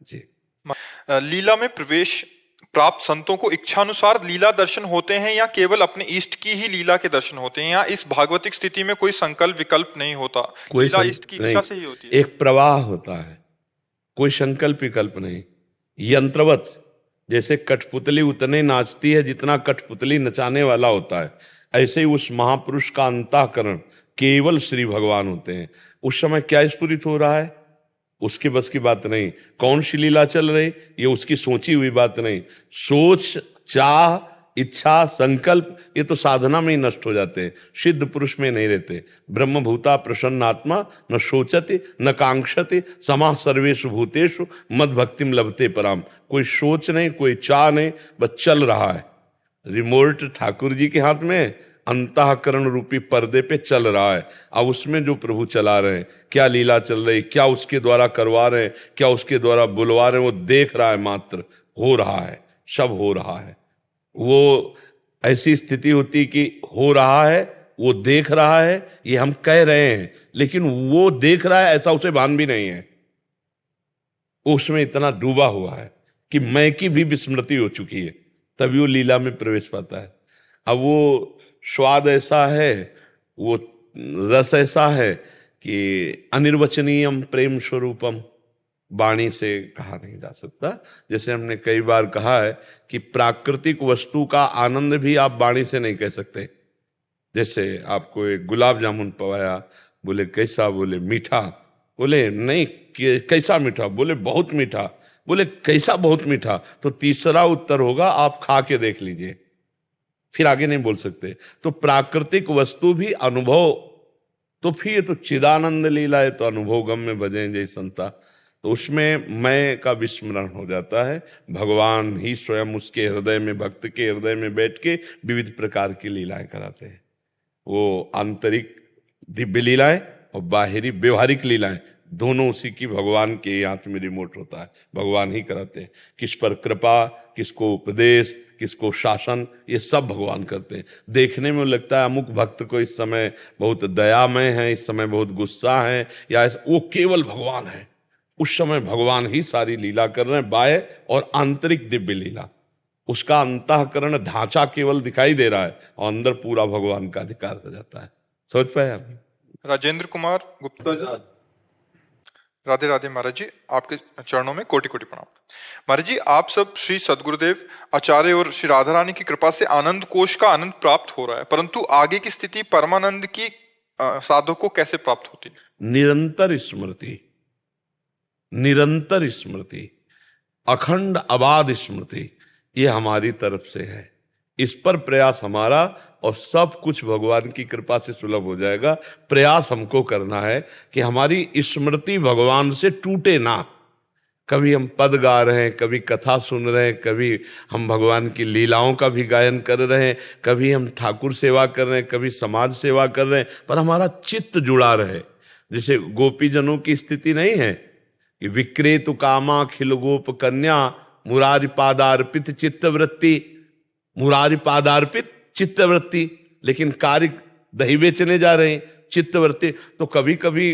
जी। लीला में प्रवेश प्राप्त संतों को इच्छानुसार लीला दर्शन होते हैं या केवल अपने इष्ट की ही लीला के दर्शन होते हैं, या इस भागवतिक स्थिति में कोई संकल्प विकल्प नहीं होता, कोई लीला इष्ट की नहीं, इच्छा से ही होती है? एक प्रवाह होता है, कोई संकल्प विकल्प नहीं। यंत्रवत, जैसे कठपुतली उतने नाचती है जितना कठपुतली नचाने वाला होता है, ऐसे ही उस महापुरुष का अंतःकरण केवल श्री भगवान होते हैं। उस समय क्या स्फुरित हो रहा है उसके बस की बात नहीं, कौन सी लीला चल रही ये उसकी सोची हुई बात नहीं। सोच, चाह, इच्छा, संकल्प ये तो साधना में ही नष्ट हो जाते हैं, सिद्ध पुरुष में नहीं रहते। ब्रह्मभूता प्रसन्नात्मा न सोचते न कांक्षते समाः सर्वेषु भूतेषु मद भक्तिम लभते पराम। कोई सोच नहीं, कोई चाह नहीं, बस चल रहा है। रिमोट ठाकुर जी के हाथ में, अंतःकरण रूपी पर्दे पे चल रहा है। अब उसमें जो प्रभु चला रहे हैं, क्या लीला चल रही, क्या उसके द्वारा करवा रहे हैं, क्या उसके द्वारा बुलवा रहे हैं, वो देख रहा है मात्र। हो रहा है, सब हो रहा है। वो ऐसी स्थिति होती कि हो रहा है, वो देख रहा है, ये हम कह रहे हैं, लेकिन वो देख रहा है ऐसा उसे भान भी नहीं है। उसमें इतना डूबा हुआ है कि मैं की भी विस्मृति हो चुकी है, तभी वो लीला में प्रवेश पाता है। अब वो स्वाद ऐसा है, वो रस ऐसा है कि अनिर्वचनीयम प्रेम स्वरूपम, वाणी से कहा नहीं जा सकता। जैसे हमने कई बार कहा है कि प्राकृतिक वस्तु का आनंद भी आप वाणी से नहीं कह सकते। जैसे आपको एक गुलाब जामुन पवाया, बोले कैसा, बोले मीठा, बोले नहीं कैसा मीठा, बोले बहुत मीठा, बोले कैसा बहुत मीठा, तो तीसरा उत्तर होगा आप खा के देख लीजिए, फिर आगे नहीं बोल सकते। तो प्राकृतिक वस्तु भी अनुभव, तो फिर ये तो चिदानंद लीला है, तो अनुभव गम में भजें जय संता, तो उसमें मैं का विस्मरण हो जाता है। भगवान ही स्वयं उसके हृदय में, भक्त के हृदय में बैठ के विविध प्रकार की लीलाएं कराते हैं। वो आंतरिक दिव्य लीलाएं और बाहरी व्यवहारिक लीलाएं, दोनों उसी की, भगवान के हाथ में रिमोट होता है, भगवान ही कराते हैं। किस पर कृपा, किसको उपदेश, किसको शासन, ये सब भगवान करते हैं। देखने में लगता है अमुक भक्त को इस समय बहुत दयामय है, इस समय बहुत गुस्सा है, या वो केवल भगवान है। उस समय भगवान ही सारी लीला कर रहे हैं, बाह्य और आंतरिक दिव्य लीला। उसका अंतःकरण ढांचा केवल दिखाई दे रहा है और अंदर पूरा भगवान का अधिकार हो जाता है। समझ पाए आप? राजेंद्र कुमार गुप्ता जी, राधे राधे महाराज जी, आपके चरणों में कोटि कोटि प्रणाम। महाराज जी, आप सब श्री सद्गुरुदेव आचार्य और श्री राधा रानी की कृपा से आनंद कोश का आनंद प्राप्त हो रहा है, परंतु आगे की स्थिति परमानंद की साधक को कैसे प्राप्त होती है? निरंतर स्मृति, निरंतर स्मृति, अखंड अबाध स्मृति, ये हमारी तरफ से है। इस पर प्रयास हमारा, और सब कुछ भगवान की कृपा से सुलभ हो जाएगा। प्रयास हमको करना है कि हमारी स्मृति भगवान से टूटे ना। कभी हम पद गा रहे हैं, कभी कथा सुन रहे हैं, कभी हम भगवान की लीलाओं का भी गायन कर रहे हैं, कभी हम ठाकुर सेवा कर रहे हैं, कभी समाज सेवा कर रहे हैं, पर हमारा चित्त जुड़ा रहे। जैसे गोपीजनों की स्थिति नहीं है कि विक्रेतु कामा खिल गोप कन्या मुरारी पादार्पित चित्तवृत्ति, मुरारी पादार्पित चित्तवृत्ति, लेकिन कार्य दही बेचने जा रहे हैं, चित्तवृत्ति। तो कभी कभी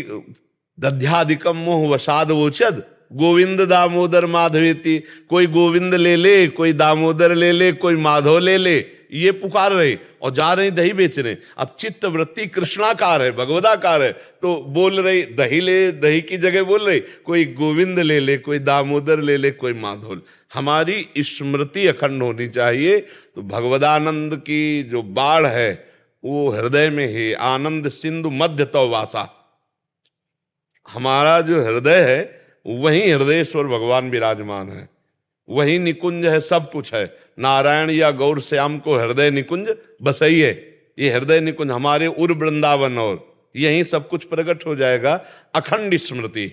दध्याधिकम मोह वसाद वोचद गोविंद दामोदर माधवेति, कोई गोविंद ले ले, कोई दामोदर ले ले, कोई माधव ले ले, ये पुकार रहे और जा रहे दही बेचने। अब चित्त वृत्ति कृष्णाकार है, भगवदाकार है, तो बोल रही दही ले, दही की जगह बोल रही कोई गोविंद ले ले, कोई दामोदर ले ले, कोई माधव। हमारी स्मृति अखंड होनी चाहिए। तो भगवदानंद की जो बाढ़ है वो हृदय में है, आनंद सिंधु मध्य तो वासा। हमारा जो हृदय है वही हृदयेश्वर भगवान विराजमान है, वही निकुंज है, सब कुछ है। नारायण या गौर श्याम को हृदय निकुंज बसइए, ये हृदय निकुंज हमारे उर वृंदावन, और यही सब कुछ प्रकट हो जाएगा। अखंड स्मृति,